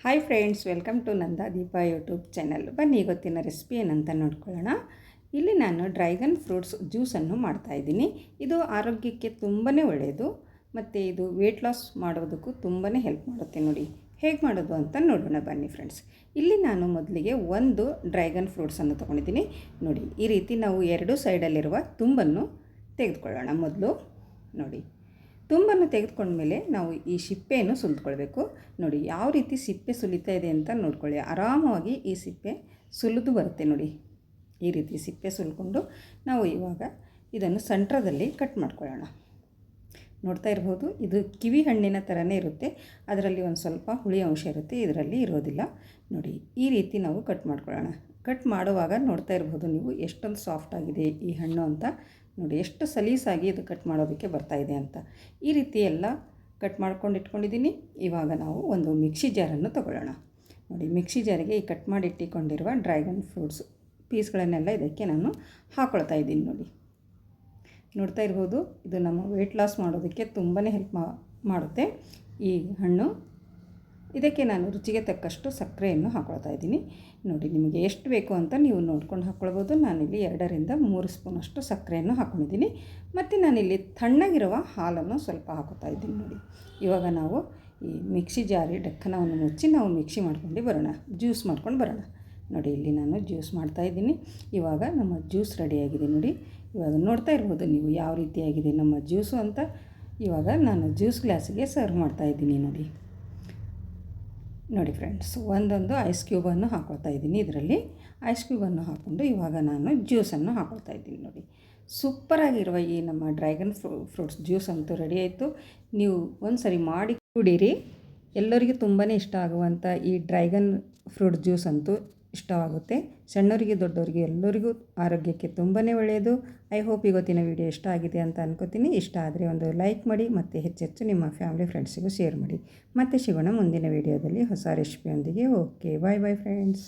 Hi friends, welcome to Nanda Deepa YouTube channel. ಬನ್ನಿ ಇವತ್ತಿನ recipe ಏನಂತ ನೋಡ್ಕೊಳ್ಳೋಣ. ಇಲ್ಲಿ ನಾನು ಡ್ರ್ಯಾಗನ್ ಫ್ರೂಟ್ಸ್ ಜ್ಯೂಸನ್ನು ಮಾಡ್ತಾಯಿದ್ದೀನಿ. ಇದು ಆರೋಗ್ಯಕ್ಕೆ ತುಂಬಾ ಒಳ್ಳೆಯದು ಮತ್ತು ಇದು ವೆಯ್ಟ್ ಲಾಸ್ ಮಾಡೋದಕ್ಕೂ ತುಂಬಾ ಹೆಲ್ಪ್ ಮಾಡುತ್ತೆ. ನೋಡಿ ಹೇಗೆ ಮಾಡೋದು ಅಂತ ನೋಡೋಣ ಬನ್ನಿ ಫ್ರೆಂಡ್ಸ್. ಇಲ್ಲಿ ನಾನು ಮೊದಲಿಗೆ ಒಂದು ಡ್ರ್ಯಾಗನ್ ಫ್ರೂಟ್ಸನ್ನು ತೊಗೊಂಡಿದ್ದೀನಿ. ನೋಡಿ ಈ ರೀತಿ ನಾವು ಎರಡೂ ಸೈಡಲ್ಲಿರುವ ತುಂಬನ್ನು ತೆಗೆದುಕೊಳ್ಳೋಣ. ಮೊದಲು ನೋಡಿ ತುಂಬನ್ನು ತೆಗೆದುಕೊಂಡ್ಮೇಲೆ ನಾವು ಈ ಸಿಪ್ಪೆಯನ್ನು ಸುಲಿದುಕೊಳ್ಬೇಕು. ನೋಡಿ ಯಾವ ರೀತಿ ಸಿಪ್ಪೆ ಸುಲಿತಾ ಇದೆ ಅಂತ ನೋಡ್ಕೊಳ್ಳಿ. ಆರಾಮವಾಗಿ ಈ ಸಿಪ್ಪೆ ಸುಲಿದು ಬರುತ್ತೆ. ನೋಡಿ ಈ ರೀತಿ ಸಿಪ್ಪೆ ಸುಲ್ಕೊಂಡು ನಾವು ಇವಾಗ ಇದನ್ನು ಸೆಂಟ್ರದಲ್ಲಿ ಕಟ್ ಮಾಡ್ಕೊಳ್ಳೋಣ. ನೋಡ್ತಾ ಇರ್ಬೋದು, ಇದು ಕಿವಿ ಹಣ್ಣಿನ ಥರನೇ ಇರುತ್ತೆ. ಅದರಲ್ಲಿ ಒಂದು ಸ್ವಲ್ಪ ಹುಳಿ ಅಂಶ ಇರುತ್ತೆ, ಇದರಲ್ಲಿ ಇರೋದಿಲ್ಲ. ನೋಡಿ ಈ ರೀತಿ ನಾವು ಕಟ್ ಮಾಡ್ಕೊಳ್ಳೋಣ. ಕಟ್ ಮಾಡುವಾಗ ನೋಡ್ತಾ ಇರ್ಬೋದು ನೀವು ಎಷ್ಟೊಂದು ಸಾಫ್ಟ್ ಆಗಿದೆ ಈ ಹಣ್ಣು ಅಂತ. ನೋಡಿ ಎಷ್ಟು ಸಲೀಸಾಗಿ ಇದು ಕಟ್ ಮಾಡೋದಕ್ಕೆ ಬರ್ತಾಯಿದೆ ಅಂತ. ಈ ರೀತಿ ಎಲ್ಲ ಕಟ್ ಮಾಡ್ಕೊಂಡು ಇಟ್ಕೊಂಡಿದ್ದೀನಿ. ಇವಾಗ ನಾವು ಒಂದು ಮಿಕ್ಸಿ ಜಾರನ್ನು ತೊಗೊಳ್ಳೋಣ. ನೋಡಿ ಮಿಕ್ಸಿ ಜಾರಿಗೆ ಈ ಕಟ್ ಮಾಡಿ ಇಟ್ಟಿಕೊಂಡಿರುವ ಡ್ರ್ಯಾಗನ್ ಫ್ರೂಟ್ಸ್ ಪೀಸ್ಗಳನ್ನೆಲ್ಲ ಇದಕ್ಕೆ ನಾನು ಹಾಕ್ಕೊಳ್ತಾ ಇದ್ದೀನಿ. ನೋಡ್ತಾ ಇರ್ಬೋದು, ಇದು ನಮ್ಮ ವೆಯ್ಟ್ ಲಾಸ್ ಮಾಡೋದಕ್ಕೆ ತುಂಬಾ ಹೆಲ್ಪ್ ಮಾಡುತ್ತೆ ಈ ಹಣ್ಣು. ಇದಕ್ಕೆ ನಾನು ರುಚಿಗೆ ತಕ್ಕಷ್ಟು ಸಕ್ಕರೆಯನ್ನು ಹಾಕ್ಕೊಳ್ತಾ ಇದ್ದೀನಿ. ನೋಡಿ ನಿಮಗೆ ಎಷ್ಟು ಬೇಕು ಅಂತ ನೀವು ನೋಡ್ಕೊಂಡು ಹಾಕ್ಕೊಳ್ಬೋದು. ನಾನಿಲ್ಲಿ 2-3 ಸ್ಪೂನಷ್ಟು ಸಕ್ಕರೆಯನ್ನು ಹಾಕ್ಕೊಂಡಿದ್ದೀನಿ. ಮತ್ತು ನಾನಿಲ್ಲಿ ತಣ್ಣಗಿರುವ ಹಾಲನ್ನು ಸ್ವಲ್ಪ ಹಾಕೋತಾ ಇದ್ದೀನಿ. ನೋಡಿ ಇವಾಗ ನಾವು ಈ ಮಿಕ್ಸಿ ಜಾರಿ ಢಕ್ಕನವನ್ನು ಮುಚ್ಚಿ ನಾವು ಮಿಕ್ಸಿ ಮಾಡ್ಕೊಂಡು ಬರೋಣ, ಜ್ಯೂಸ್ ಮಾಡ್ಕೊಂಡು ಬರೋಣ. ನೋಡಿ ಇಲ್ಲಿ ನಾನು ಜ್ಯೂಸ್ ಮಾಡ್ತಾಯಿದ್ದೀನಿ. ಇವಾಗ ನಮ್ಮ ಜ್ಯೂಸ್ ರೆಡಿಯಾಗಿದೆ. ನೋಡಿ ಇವಾಗ ನೋಡ್ತಾ ಇರ್ಬೋದು ನೀವು ಯಾವ ರೀತಿಯಾಗಿದೆ ನಮ್ಮ ಜ್ಯೂಸು ಅಂತ. ಇವಾಗ ನಾನು ಜ್ಯೂಸ್ ಗ್ಲಾಸಿಗೆ ಸರ್ವ್ ಮಾಡ್ತಾಯಿದ್ದೀನಿ. ನೋಡಿ ಫ್ರೆಂಡ್ಸ್, ಒಂದೊಂದು ಐಸ್ ಕ್ಯೂಬನ್ನು ಹಾಕ್ಕೊಳ್ತಾ ಇದ್ದೀನಿ. ಇದರಲ್ಲಿ ಐಸ್ ಕ್ಯೂಬನ್ನು ಹಾಕ್ಕೊಂಡು ಇವಾಗ ನಾನು ಜ್ಯೂಸನ್ನು ಹಾಕ್ಕೊಳ್ತಾ ಇದ್ದೀನಿ. ನೋಡಿ ಸೂಪರಾಗಿರುವ ಈ ನಮ್ಮ ಡ್ರ್ಯಾಗನ್ ಫ್ರೂಟ್ಸ್ ಜ್ಯೂಸ್ ಅಂತೂ ರೆಡಿ ಆಯಿತು. ನೀವು ಒಂದು ಸರಿ ಮಾಡಿ ಕುಡೀರಿ. ಎಲ್ಲರಿಗೂ ತುಂಬಾ ಇಷ್ಟ ಆಗುವಂಥ ಈ ಡ್ರ್ಯಾಗನ್ ಫ್ರೂಟ್ ಜ್ಯೂಸ್ ಅಂತೂ ಇಷ್ಟವಾಗುತ್ತೆ. ಸಣ್ಣವರಿಗೆ ದೊಡ್ಡವರಿಗೆ ಎಲ್ಲರಿಗೂ ಆರೋಗ್ಯಕ್ಕೆ ತುಂಬಾ ಒಳ್ಳೆಯದು. ಐ ಹೋಪ್ ಇವತ್ತಿನ ವಿಡಿಯೋ ಇಷ್ಟ ಆಗಿದೆ ಅಂತ ಅನ್ಕೋತೀನಿ. ಇಷ್ಟ ಆದರೆ ಒಂದು ಲೈಕ್ ಮಾಡಿ ಮತ್ತು ಹೆಚ್ಚೆಚ್ಚು ನಿಮ್ಮ ಫ್ಯಾಮಿಲಿ ಫ್ರೆಂಡ್ಸಿಗೂ ಶೇರ್ ಮಾಡಿ. ಮತ್ತೆ ಸಿಗೋಣ ಮುಂದಿನ ವಿಡಿಯೋದಲ್ಲಿ ಹೊಸ ರೆಸಿಪಿಯೊಂದಿಗೆ. ಓಕೆ, ಬಾಯ್ ಬಾಯ್ ಫ್ರೆಂಡ್ಸ್.